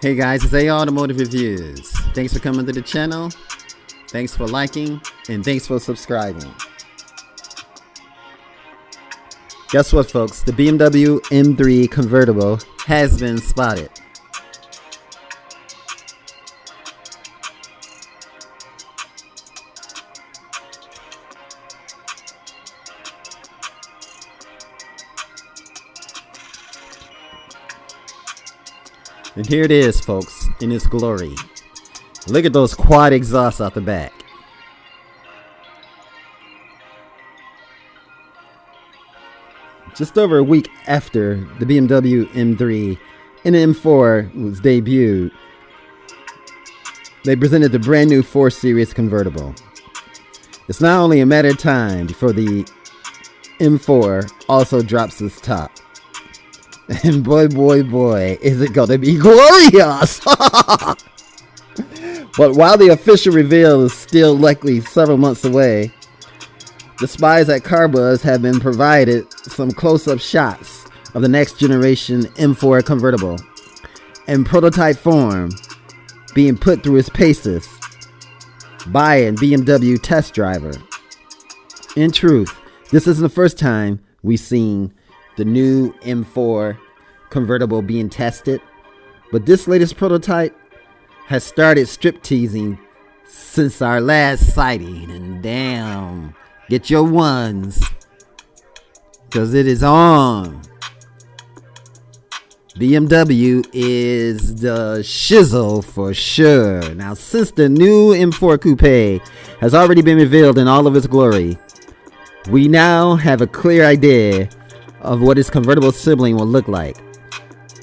Hey guys, it's A Automotive Reviews. Thanks for coming to the channel. Thanks for liking and thanks for subscribing. Guess what, folks? The BMW M3 Convertible has been spotted. And here it is, folks, in its glory. Look at those quad exhausts out the back. Just over a week after the BMW M3 and the M4 was debuted, they presented the brand new 4 Series Convertible. It's not only a matter of time before the M4 also drops its top. And boy, is it gonna be glorious! But while the official reveal is still likely several months away, the spies at CarBuzz have been provided some close-up shots of the next generation M4 Convertible in prototype form being put through its paces by a BMW test driver. In truth, this isn't the first time we've seen the new M4 Convertible being tested, but this latest prototype has started strip teasing since our last sighting, and damn, get your ones, because it is on. BMW is the shizzle for sure. Now, since the new M4 Coupe has already been revealed in all of its glory, we now have a clear idea of what its convertible sibling will look like.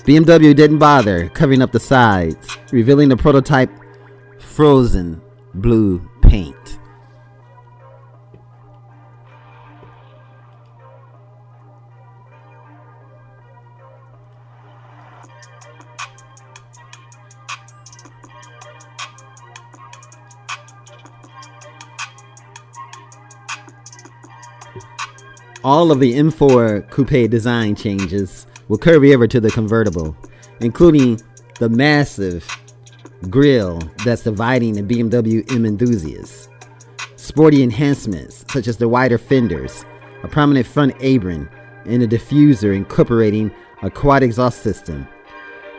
BMW didn't bother covering up the sides, revealing the prototype frozen blue paint. All of the M4 Coupe design changes will carry over to the convertible, including the massive grille that's dividing the BMW M enthusiasts, sporty enhancements such as the wider fenders, a prominent front apron, and a diffuser incorporating a quad exhaust system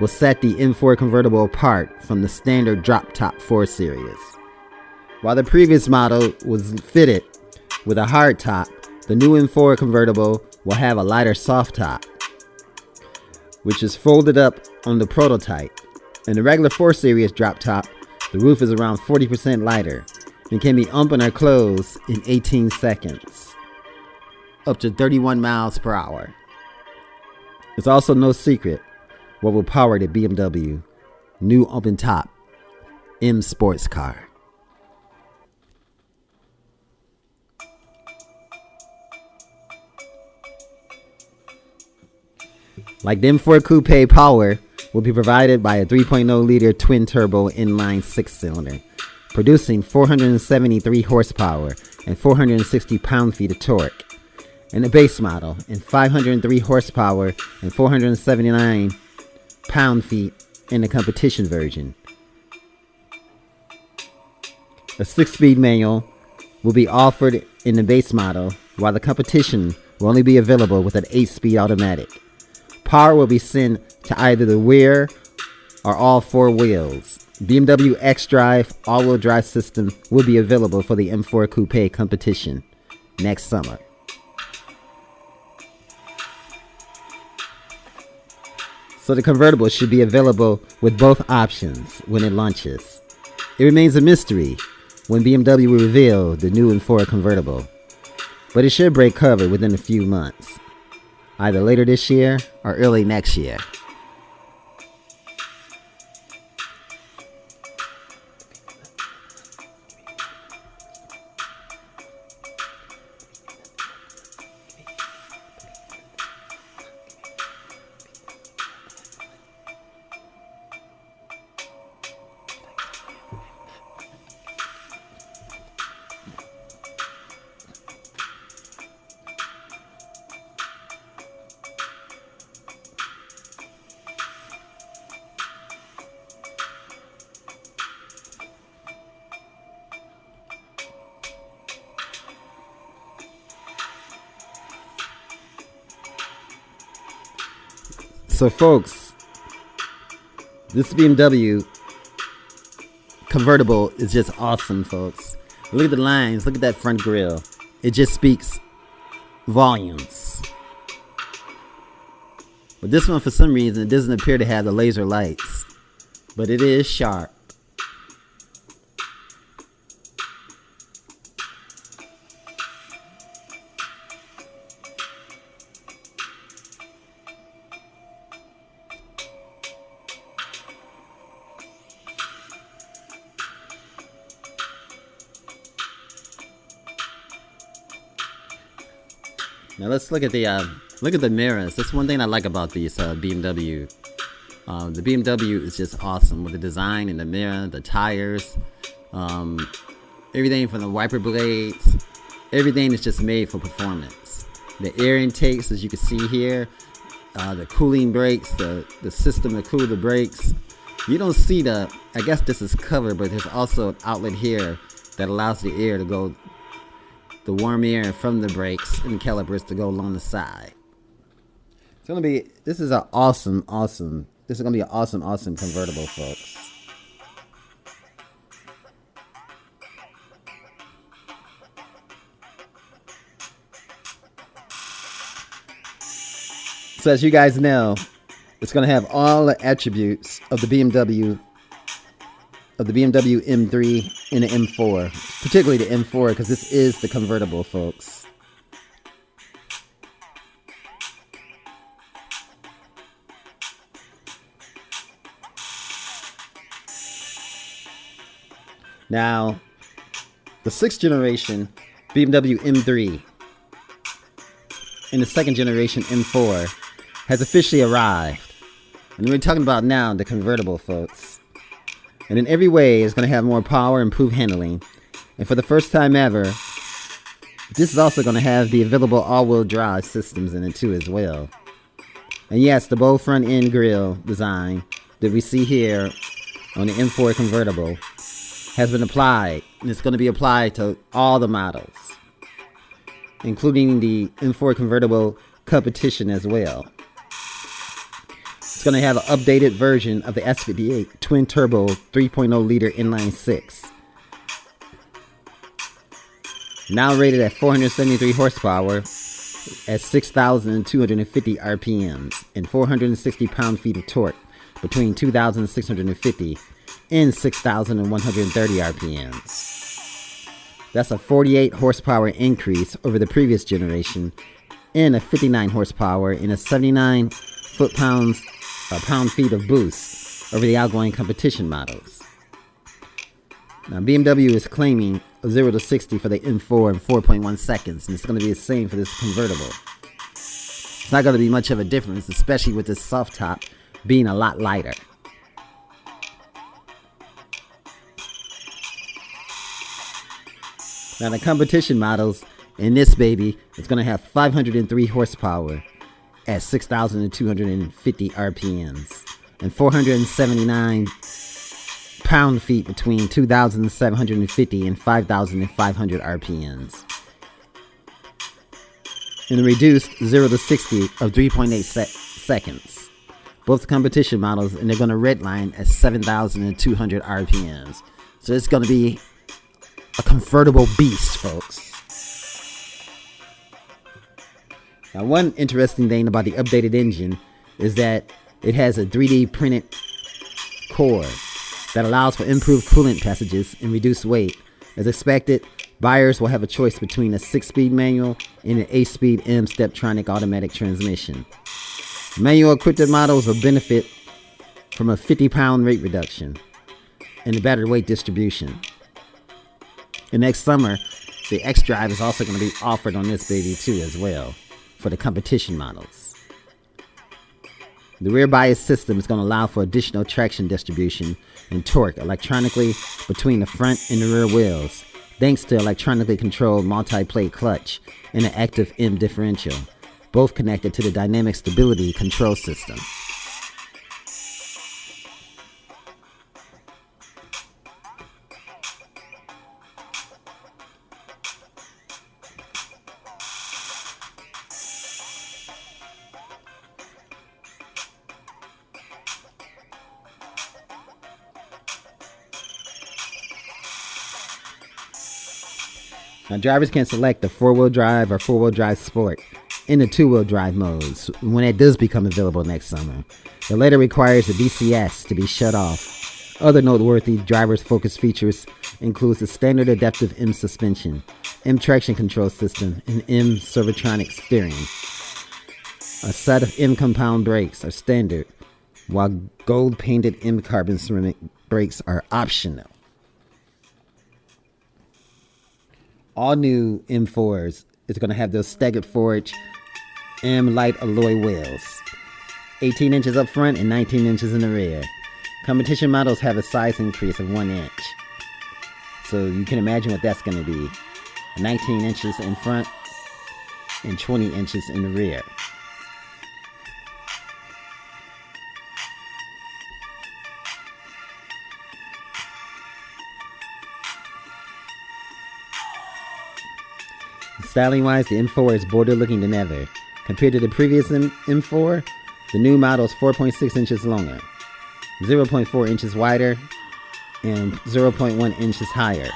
will set the M4 Convertible apart from the standard drop-top 4 Series. While the previous model was fitted with a hard top, the new M4 Convertible will have a lighter soft top, which is folded up on the prototype. In the regular 4 Series drop top, the roof is around 40% lighter and can be opened or closed in 18 seconds, up to 31 miles per hour. It's also no secret what will power the BMW new open top M sports car. Like the M4 Coupe, power will be provided by a 3.0-liter twin-turbo inline 6-cylinder, producing 473 horsepower and 460 pound-feet of torque, in the base model, and 503 horsepower and 479 pound-feet in the competition version. A 6-speed manual will be offered in the base model, while the competition will only be available with an 8-speed automatic. Power will be sent to either the rear or all 4 wheels. BMW xDrive all-wheel drive system will be available for the M4 Coupe competition next summer. So the convertible should be available with both options when it launches. It remains a mystery when BMW will reveal the new M4 Convertible, but it should break cover within a few months, either later this year or early next year. So folks, this BMW convertible is just awesome, folks. Look at the lines, look at that front grille. It just speaks volumes. But this one, for some reason, it doesn't appear to have the laser lights, but it is sharp. Now let's look at the mirrors. That's one thing I like about these BMW. The BMW is just awesome with the design and the mirror, the tires, everything from the wiper blades. Everything is just made for performance. The air intakes, as you can see here, the cooling brakes, the system to cool the brakes. You don't see the, I guess this is covered, but there's also an outlet here that allows the air to go, the warm air from the brakes and the calipers to go along the side. It's gonna be, this is an awesome convertible, folks. So as you guys know, it's gonna have all the attributes of the BMW M3 and the M4, particularly the M4, because this is the convertible, folks. Now, the 6th generation BMW M3 and the 2nd generation M4 has officially arrived. And we're talking about now the convertible, folks. And in every way, it's going to have more power, improved handling. And for the first time ever, this is also going to have the available all-wheel drive systems in it too as well. And yes, the bow front end grille design that we see here on the M4 convertible has been applied, and it's going to be applied to all the models, including the M4 convertible competition as well. It's going to have an updated version of the S58 twin turbo 3.0 liter inline 6, now rated at 473 horsepower at 6,250 RPMs and 460 pound-feet of torque between 2,650 and 6,130 RPMs. That's a 48 horsepower increase over the previous generation and a 59 horsepower and a 79 pound-feet of boost over the outgoing competition models. Now BMW is claiming a 0 to 60 for the M4 in 4.1 seconds, and it's going to be the same for this convertible. It's not going to be much of a difference, especially with this soft top being a lot lighter. Now the competition models in this baby is going to have 503 horsepower at 6,250 RPMs and 479 pound-feet between 2,750 and 5,500 RPMs. And a reduced 0 to 60 of 3.8 seconds. Both competition models, and they're going to redline at 7,200 RPMs. So it's going to be a convertible beast, folks. Now, one interesting thing about the updated engine is that it has a 3D printed core that allows for improved coolant passages and reduced weight. As expected, buyers will have a choice between a 6-speed manual and an 8-speed M Steptronic automatic transmission. Manual equipped models will benefit from a 50-pound weight reduction and a better weight distribution. And next summer, the X-Drive is also going to be offered on this baby too as well for the competition models. The rear bias system is going to allow for additional traction distribution and torque electronically between the front and the rear wheels, thanks to electronically controlled multi-plate clutch and an active M differential, both connected to the dynamic stability control system. Now, drivers can select the 4-wheel drive or 4-wheel drive sport in the 2-wheel drive modes when it does become available next summer. The latter requires the DCS to be shut off. Other noteworthy drivers focus features includes the standard adaptive M suspension, M traction control system, and M Servotronic steering. A set of M compound brakes are standard, while gold painted M carbon ceramic brakes are optional. All new M4s is going to have those staggered forged M light alloy wheels, 18 inches up front and 19 inches in the rear. Competition models have a size increase of 1 inch, so you can imagine what that's going to be: 19 inches in front and 20 inches in the rear. Styling wise, the M4 is bolder looking than ever. Compared to the previous M4, the new model is 4.6 inches longer, 0.4 inches wider, and 0.1 inches higher.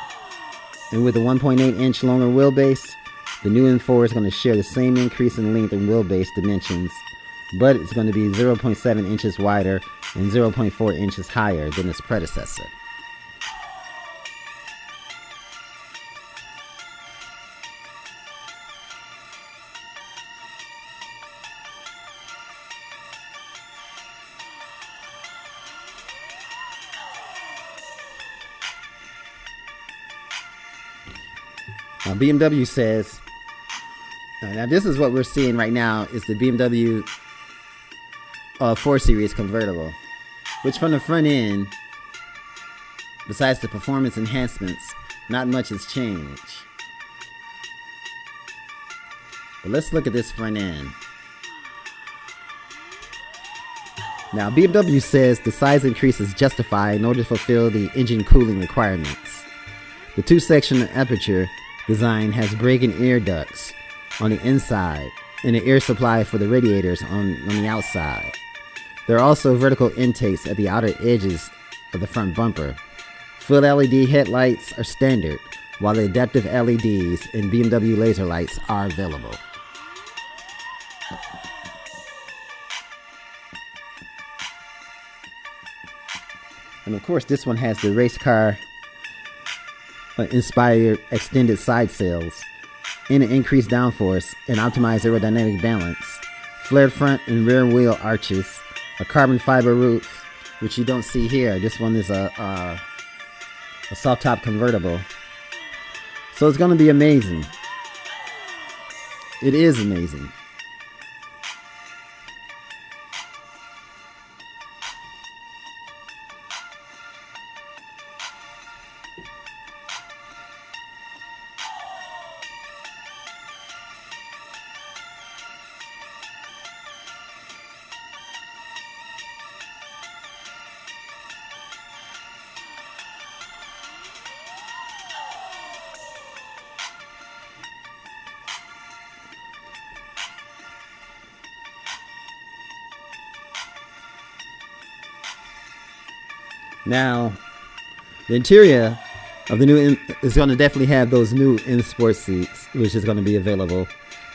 And with a 1.8 inch longer wheelbase, the new M4 is going to share the same increase in length and wheelbase dimensions, but it's going to be 0.7 inches wider and 0.4 inches higher than its predecessor. Now, BMW says, now this is what we're seeing right now, is the BMW 4 Series Convertible, which from the front end, besides the performance enhancements, not much has changed. But let's look at this front end. Now, BMW says the size increase is justified in order to fulfill the engine cooling requirements. The two-section aperture design has brake and air ducts on the inside and an air supply for the radiators on the outside. There are also vertical intakes at the outer edges of the front bumper. Full LED headlights are standard, while the adaptive LEDs and BMW laser lights are available. And of course, this one has the race car inspired extended side sails and an increased downforce and optimized aerodynamic balance, flared front and rear wheel arches, a carbon fiber roof, which you don't see here. This one is a soft top convertible. So it's going to be amazing. It is amazing. Now, the interior of the new M is going to definitely have those new M Sport seats, which is going to be available.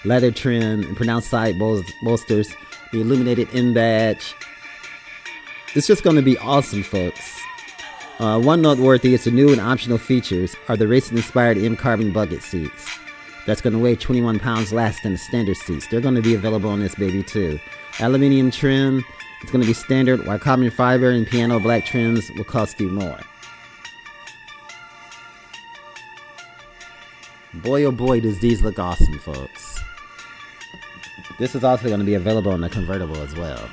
Leather trim and pronounced side bolsters, the illuminated M badge. It's just going to be awesome, folks. One noteworthy is the new and optional features are the racing-inspired M carbon bucket seats. That's going to weigh 21 pounds less than the standard seats. They're going to be available on this baby too. Aluminium trim. It's going to be standard, while carbon fiber and piano black trims will cost you more. Boy, oh boy, does these look awesome, folks. This is also going to be available in the convertible as well.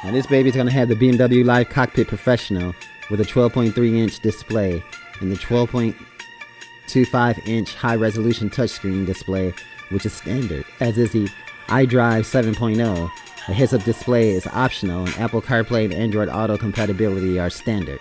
Now this baby is going to have the BMW Live Cockpit Professional with a 12.3-inch display and the 12.25-inch high-resolution touchscreen display, which is standard, as is the iDrive 7.0. A heads-up display is optional, and Apple CarPlay and Android Auto compatibility are standard.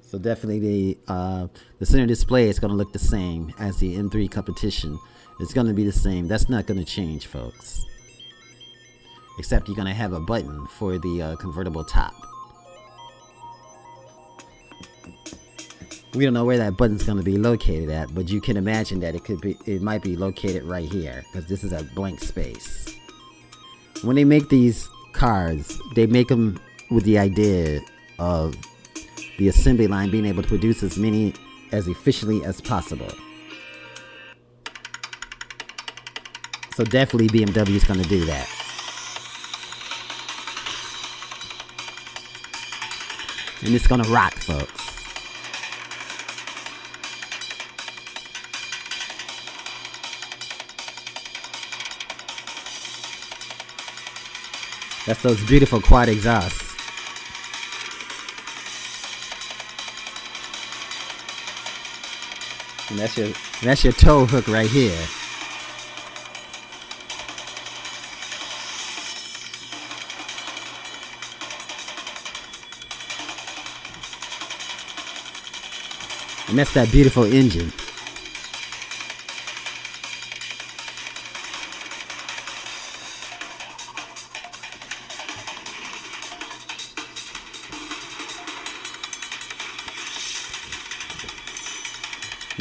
So definitely the center display is going to look the same as the M3 competition. It's going to be the same. That's not going to change, folks. Except you're going to have a button for the convertible top. We don't know where that button's going to be located at, but you can imagine that it might be located right here, because this is a blank space. When they make these cars, they make them with the idea of the assembly line being able to produce as many as efficiently as possible. So definitely BMW is going to do that. And it's going to rock, folks. That's those beautiful quad exhausts. And that's your tow hook right here. And that's that beautiful engine.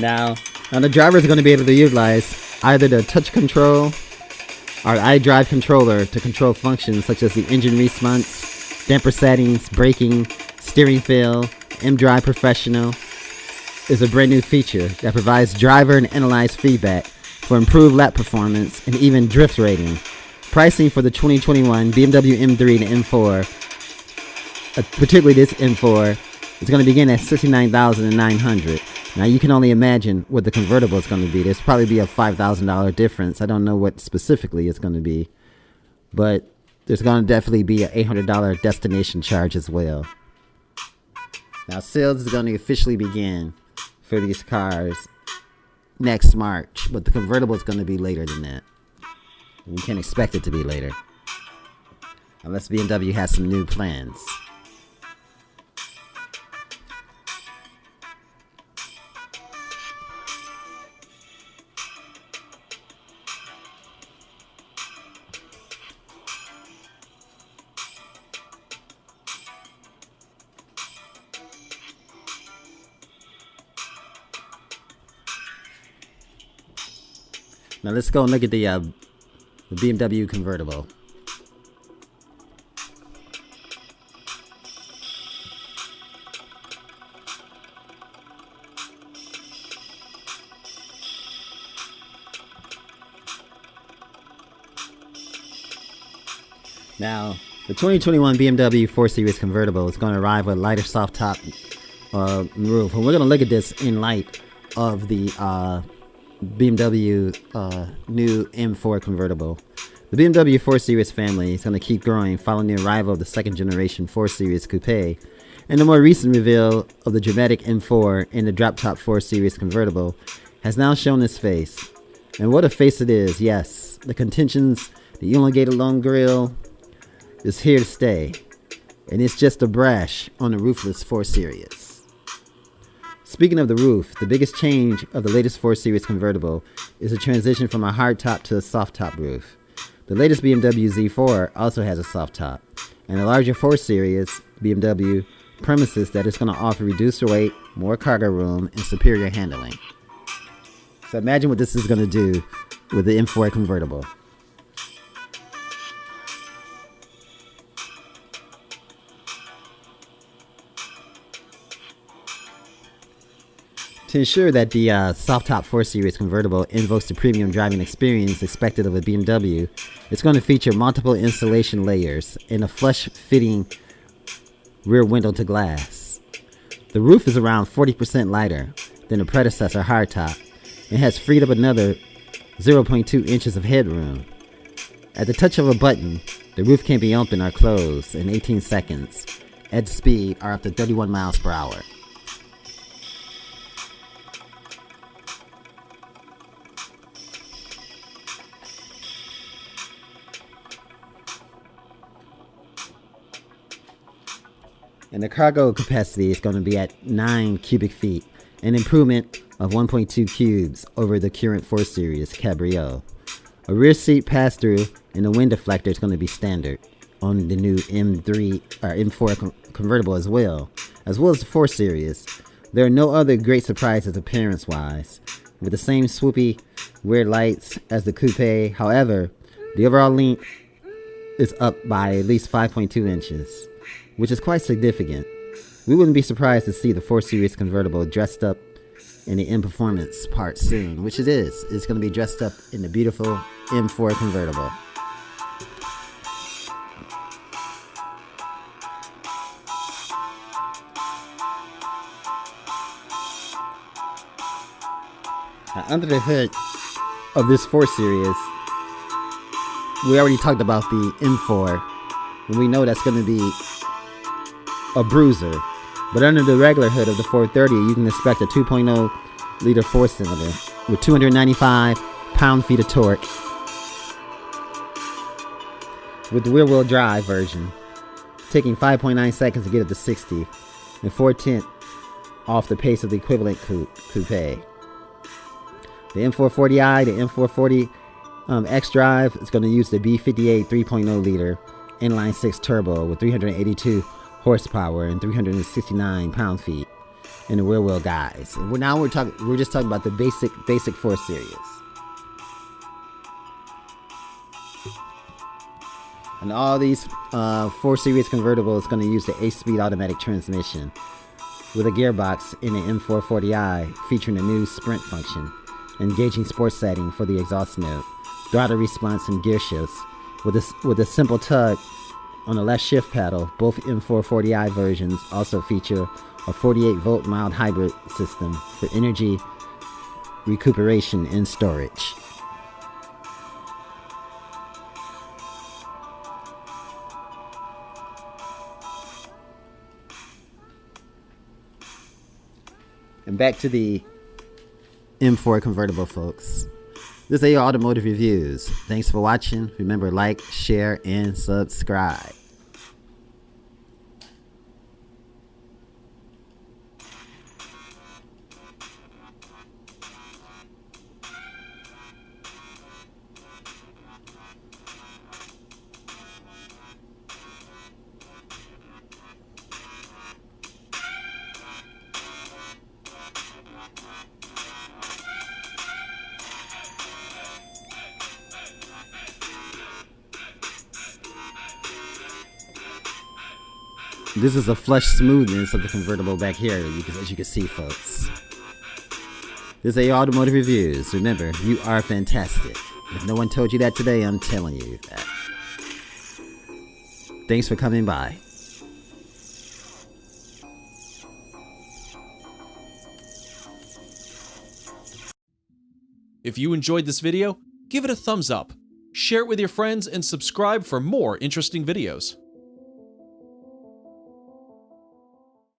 Now the driver is going to be able to utilize either the touch control or iDrive controller to control functions such as the engine response, damper settings, braking, steering feel. mDrive Professional is a brand new feature that provides driver and analyzed feedback for improved lap performance and even drift rating. Pricing for the 2021 BMW M3 and M4, particularly this M4, is going to begin at $69,900. Now you can only imagine what the convertible is going to be. There's probably be a $5,000 difference. I don't know what specifically it's going to be, but there's going to definitely be an $800 destination charge as well. Now sales is going to officially begin for these cars next March, but the convertible is going to be later than that. We can't expect it to be later unless BMW has some new plans. Now let's go and look at the BMW convertible. Now, the 2021 BMW 4 Series Convertible is going to arrive with a lighter soft top roof. And we're going to look at this in light of the BMW new M4 Convertible. The BMW 4 Series family is going to keep growing following the arrival of the second generation 4 Series Coupe and the more recent reveal of the dramatic M4 and the drop-top 4 Series Convertible has now shown its face. And what a face it is. Yes, the contentions, the elongated long grille is here to stay, and it's just a brush on the roofless 4 Series. Speaking of the roof, the biggest change of the latest 4 Series convertible is a transition from a hard top to a soft top roof. The latest BMW Z4 also has a soft top, and the larger 4 Series BMW premises that it's going to offer reduced weight, more cargo room, and superior handling. So imagine what this is going to do with the M4 convertible. To ensure that the soft top 4 Series convertible invokes the premium driving experience expected of a BMW, it's going to feature multiple insulation layers and a flush-fitting rear window to glass. The roof is around 40% lighter than the predecessor hardtop and has freed up another 0.2 inches of headroom. At the touch of a button, the roof can be opened or closed in 18 seconds at speed or up to 31 miles per hour. And the cargo capacity is going to be at 9 cubic feet, an improvement of 1.2 cubes over the current 4 Series Cabrio. A rear seat pass-through and a wind deflector is going to be standard on the new M4 Convertible as well as the 4 Series. There are no other great surprises appearance-wise, with the same swoopy, weird lights as the coupe. However, the overall length is up by at least 5.2 inches, which is quite significant. We wouldn't be surprised to see the 4 Series Convertible dressed up in the M Performance part soon, which it is. It's going to be dressed up in the beautiful M4 Convertible. Now, under the hood of this 4 Series, we already talked about the M4, and we know that's going to be a bruiser. But under the regular hood of the 430, you can expect a 2.0 liter 4-cylinder with 295 pound-feet of torque, with the rear-wheel drive version, taking 5.9 seconds to get up to 60, and 4/10 off the pace of the equivalent coupe. The M440i, the M440 X-Drive is going to use the B58 3.0 liter inline-6 turbo with 382 horsepower and 369 pound-feet in the rear wheel guys. And we're just talking about the basic 4 Series. And all these 4 Series convertibles going to use the 8-speed automatic transmission with a gearbox in the M440i featuring a new sprint function, engaging sports setting for the exhaust note, throttle response and gear shifts with a simple tug on the left shift paddle. Both M440i versions also feature a 48-volt mild hybrid system for energy recuperation and storage. And back to the M4 Convertible, folks. This is your Automotive Reviews. Thanks for watching. Remember, like, share, and subscribe. This is the flush smoothness of the convertible back here, as you can see, folks. This is your Automotive Reviews. Remember, you are fantastic. If no one told you that today, I'm telling you that. Thanks for coming by. If you enjoyed this video, give it a thumbs up, share it with your friends, and subscribe for more interesting videos.